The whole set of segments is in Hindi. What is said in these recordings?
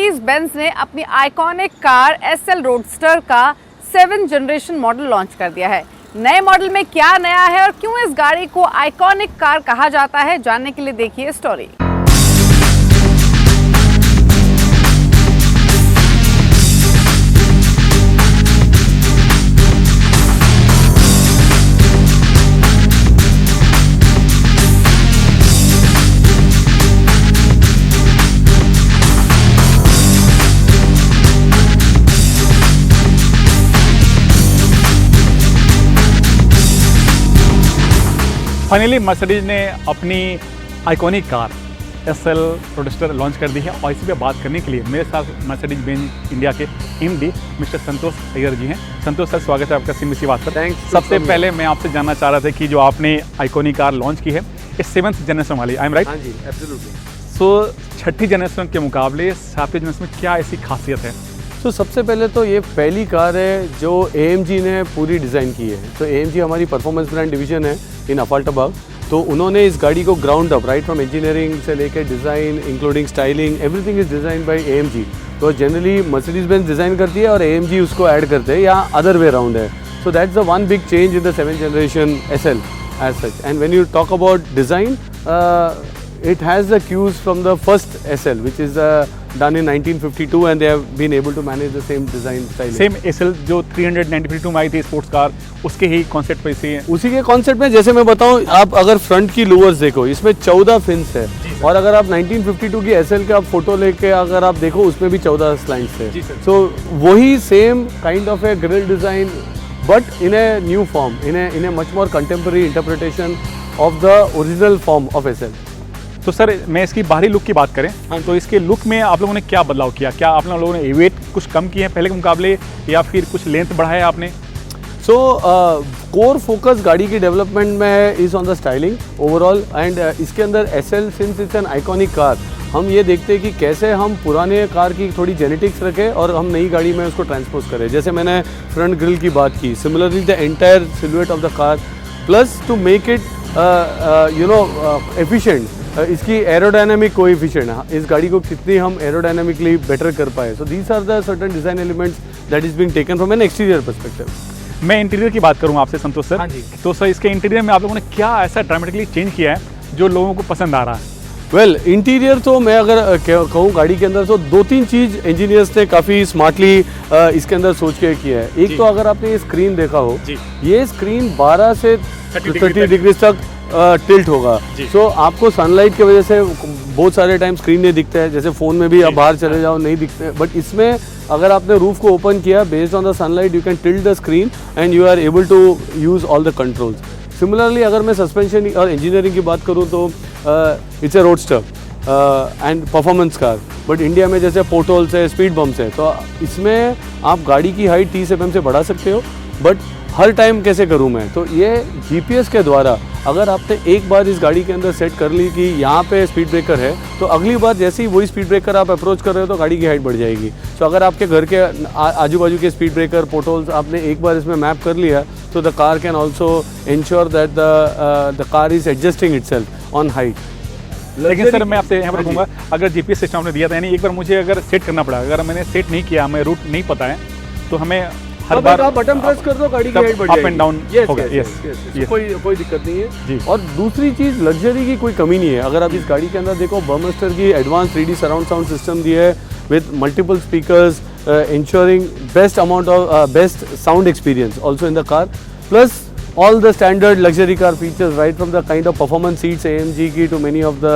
मर्सिडीज बेंज ने अपनी आइकॉनिक कार एसएल रोडस्टर का 7th जनरेशन मॉडल लॉन्च कर दिया है। नए मॉडल में क्या नया है और क्यों इस गाड़ी को आइकॉनिक कार कहा जाता है, जानने के लिए देखिए स्टोरी। फाइनली मर्सिडीज ने अपनी iconic car SL roadster launch कर दी है और इसी पे बात करने के लिए मेरे साथ मर्सिडीज बेंज इंडिया के एमडी मिस्टर संतोष अय्यर जी हैं। संतोष सर, स्वागत है आपका सीबीसी बात पर। सबसे पहले मैं आपसे जानना चाह रहा था कि जो आपने आइकॉनिक कार लॉन्च की है इस 7th जनरेशन वाली, आई एम राइट? हाँ जी, एब्सोल्युटली। सो 6ठी जनरेशन के मुकाबले 7वीं जनरेशन में क्या ऐसी खासियत है? तो सबसे पहले तो ये पहली कार है जो AMG ने पूरी डिज़ाइन की है। तो AMG हमारी परफॉर्मेंस ब्रांड डिवीजन है इन अफाल्टाबाद। तो उन्होंने इस गाड़ी को ground up, right from engineering से लेकर design including styling, everything is design by AMG। तो जनरली मर्सिडीज बेंज डिज़ाइन करती है और AMG उसको ऐड करते हैं, या अदर वे अराउंड है। So that's the one big change in the 7th generation SL as such. And when you talk about design, it has the cues from the first SL, which is done in 1952, and they have been able to manage the same design style. Same SL जो 392 में आई थी स्पोर्ट्स कार, उसके ही कॉन्सेप्ट पे इसे उसी के कॉन्सेप्ट में जैसे मैं बताऊं, आप अगर फ्रंट की लूवर्स देखो, इसमें 14 फिन्स है, और अगर आप 1952 की SL का फोटो लेके अगर आप देखो, उसमें भी 14 स्लाइड्स है। सो वही same kind of A grill design, but in a new form, in a much more contemporary interpretation of the original form of SL। तो सर, मैं इसकी बाहरी लुक की बात करें, तो इसके लुक में आप लोगों ने क्या बदलाव किया? क्या आप लोगों ने वेट कुछ कम किए हैं पहले के मुकाबले, या फिर कुछ लेंथ बढ़ाया आपने? सो कोर फोकस गाड़ी की डेवलपमेंट में is on the styling overall, and इसके अंदर SL since it's an iconic car, हम ये देखते हैं कि कैसे हम पुराने कार की थोड़ी जेनेटिक्स रखें और हम नई गाड़ी में उसको ट्रांसपोज करें। जैसे मैंने फ्रंट ग्रिल की बात की, similarly the entire silhouette of the car, plus to make it efficient, इसकी एरोडायनामिक कोएफिशिएंट, इस गाड़ी को कितनी हम एरोडायनामिकली बेटर कर पाए। So these are the certain design elements that is being taken from an exterior perspective. मैं इंटीरियर की बात करूँ आपसे संतोष सर। हाँ जी। तो सर, इसके इंटीरियर में आप लोगों ने क्या ऐसा ड्रामेटिकली चेंज किया है जो लोगों को पसंद आ रहा है? वेल, इंटीरियर तो मैं अगर कहूँ गाड़ी के अंदर, तो 2-3 चीज़ इंजीनियर्स ने काफ़ी स्मार्टली इसके अंदर सोच के किया है। एक तो अगर आपने ये स्क्रीन देखा हो, ये स्क्रीन 12 से 30 डिग्री तक टिल्ट होगा। सो आपको सनलाइट की वजह से बहुत सारे टाइम स्क्रीन नहीं दिखता है, जैसे फ़ोन में भी आप बाहर चले जाओ नहीं दिखते, बट इसमें अगर आपने रूफ को ओपन किया, based on the sunlight you can tilt the screen and you are able to use all the controls. Similarly अगर मैं सस्पेंशन और इंजीनियरिंग की बात करूँ तो it's a roadster and performance car, but India में जैसे पोर्टल्स है, स्पीड बम्प्स है, तो इसमें आप गाड़ी की हाइट 30 mm से बढ़ा सकते हो। बट हर टाइम कैसे करूँ मैं, तो ये GPS के द्वारा अगर आपने एक बार इस गाड़ी के अंदर सेट कर ली कि यहाँ पे स्पीड ब्रेकर है, तो अगली बार जैसे ही वही स्पीड ब्रेकर आप अप्रोच कर रहे हो तो गाड़ी की हाइट बढ़ जाएगी। तो अगर आपके घर के आजू बाजू के स्पीड ब्रेकर पोर्टल्स आपने एक बार इसमें मैप कर लिया, तो the car can also ensure that the car is adjusting itself on height. लेकिन सर, मैं आपसे यहाँ पर कहूँगा, अगर GPS सिस्टम आपने दिया था, यानी एक बार मुझे अगर सेट करना पड़ा, अगर मैंने सेट नहीं किया, हमें रूट नहीं पता है, तो हमें हर बार आप बटन प्रेस कर दो, गाड़ी की हाइट बढ़ जाएगी, अप एंड डाउन होगा। यस, कोई दिक्कत नहीं है। और दूसरी चीज़, लग्जरी की कोई कमी नहीं है। अगर आप इस गाड़ी के अंदर देखो, बर्मस्टर की advance 3D surround sound system दी है with multiple speakers, ensuring best amount of best sound experience also in the car, plus all the standard luxury car features, right from the kind of performance seats AMG की to many of the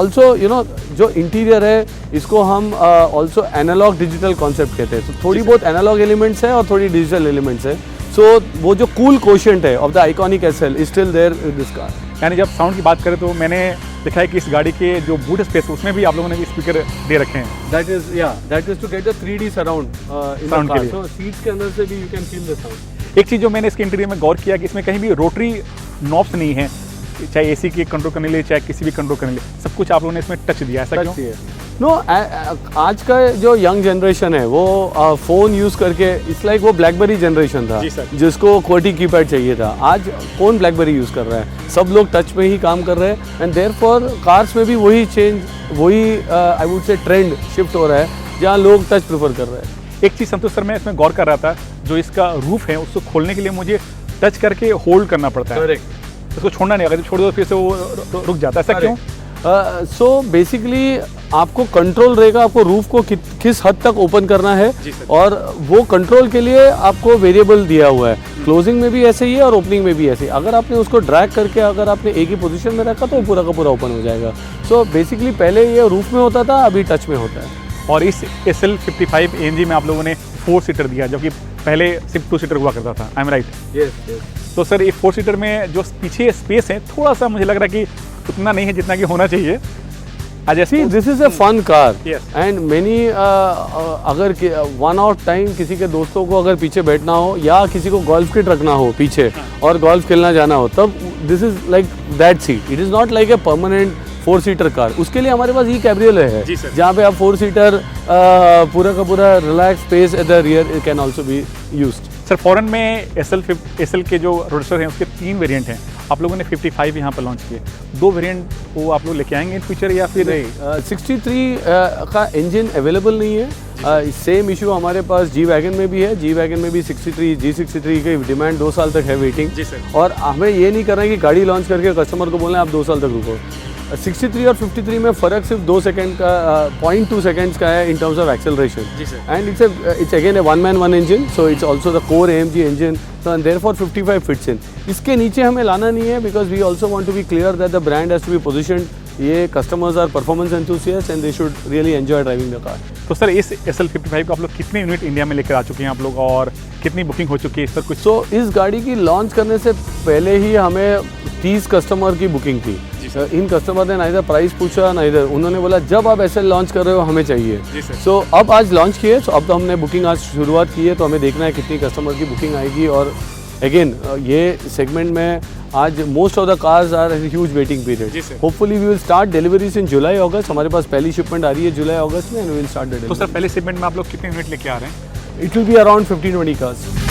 also you know जो इंटीरियर है, इसको हम also analog digital concept कहते हैं। तो थोड़ी बहुत एनालॉग एलिमेंट्स है और थोड़ी डिजिटल एलिमेंट्स है। सो वो जो कूल कोशेंट है of the iconic SL is still there in this car. यानी जब साउंड की बात करें तो मैंने देखा है कि इस गाड़ी के जो बूट स्पेस उसमें भी आप लोगों ने स्पीकर दे रखे हैं। That is to get the 3D surround in the car. So seats के अंदर से भी you can feel the sound. एक चीज़ जो मैंने इसके इंटीरियर में गौर किया कि इसमें कहीं भी रोटरी नॉब्स नहीं है, चाहे AC की कंट्रोल करने के लिए, चाहे किसी भी कंट्रोल करने के लिए, सब कुछ आप लोगों ने इसमें टच दिया है। ऐसा क्यों? नो आज का जो यंग जनरेशन है वो फ़ोन यूज़ करके इट्स लाइक वो ब्लैकबेरी जनरेशन था जी सर। जिसको QWERTY कीपैड चाहिए था। आज कौन ब्लैकबेरी यूज़ कर रहा है, सब लोग टच में ही काम कर रहे हैं एंड देयरफॉर कार्स में भी वही चेंज, वही I would say trend shift हो रहा है जहाँ लोग टच प्रेफर कर रहे हैं। एक चीज़ संतोष सर मैं इसमें गौर कर रहा था, जो इसका रूफ है उसको खोलने के लिए मुझे टच करके होल्ड करना पड़ता है, उसको छोड़ना नहीं, अगर छोड़ दो फिर से वो रुक जाता है, ऐसा क्यों? सो बेसिकली आपको कंट्रोल रहेगा, आपको रूफ को किस हद तक ओपन करना है और वो कंट्रोल के लिए आपको वेरिएबल दिया हुआ है। क्लोजिंग में भी ऐसे ही है और ओपनिंग में भी ऐसे ही। अगर आपने उसको ड्रैग करके अगर आपने एक ही पोजीशन में रखा तो पूरा का पूरा ओपन हो जाएगा। सो बेसिकली पहले ये रूफ में होता था, अभी टच में होता है। और इस SL55 AMG में आप लोगों ने 4 सीटर दिया, जबकि पहले सिर्फ 2 सीटर हुआ करता था, आई एम राइट? यस। तो सर ये 4 सीटर में जो पीछे स्पेस है थोड़ा सा मुझे लग रहा है कि उतना नहीं है जितना कि होना चाहिए। This is a fun car Yes. And many अगर वन आउट टाइम किसी के दोस्तों को अगर पीछे बैठना हो या किसी को गोल्फ किट रखना हो पीछे और गोल्फ खेलना जाना हो, तब this is like that seat. It is not like a permanent 4 seater car. उसके लिए हमारे पास कैब्रियोलेट है जी सर। जहाँ पे आप 4 सीटर पूरा का पूरा relax space at the rear can also be used. Sir foreign में SL के जो रोडस्टर हैं उसके 3 वेरिएंट हैं, आप लोगों ने 55 यहाँ पर लॉन्च किए। 2 वेरिएंट वो आप लोग लेके आएंगे इन फ्यूचर या फिर नहीं? 63 का इंजन अवेलेबल नहीं है। सेम इशू हमारे पास जी वैगन में भी है। जी वैगन में भी 63 G63 की डिमांड 2 साल तक है वेटिंग। जी सर। और हमें ये नहीं करना है कि गाड़ी लॉन्च करके कस्टमर को बोलना है आप 2 साल तक रुको। 63 और 53 में फ़र्क सिर्फ 2 सेकंड का 0.2 सेकंड्स का है in terms of acceleration. Ji sir. And it's again a one man one engine, so it's also the core AMG engine, so and therefore 55 fits in। इसके नीचे हमें लाना नहीं है because we also want to be clear that the brand has to be positioned. ये customers are performance enthusiast and they should really enjoy driving the car. तो सर इस SL55 को आप लोग कितने यूनिट इंडिया में लेकर आ चुके हैं आप लोग, और कितनी बुकिंग हो चुकी है इस पर कुछ? सो इस गाड़ी की लॉन्च करने से पहले ही हमें 30 कस्टमर की बुकिंग थी। इन कस्टमर ने ना इधर प्राइस पूछा ना इधर, उन्होंने बोला जब आप SL लॉन्च कर रहे हो हमें चाहिए। सो अब आज लॉन्च किए, सो अब तो हमने बुकिंग आज शुरुआत की है, तो हमें देखना है कितनी कस्टमर की बुकिंग आएगी। और अगेन ये सेगमेंट में आज most of the cars are huge waiting period. Hopefully we will start deliveries in July August. हमारे पास पहली शिपमेंट आ रही है जुलाई अगस्त में and we will start the delivery. तो सर पहले शिपमेंट में आप लोग कितने यूनिट लेके आ रहे हैं? It will be around 15-20 cars.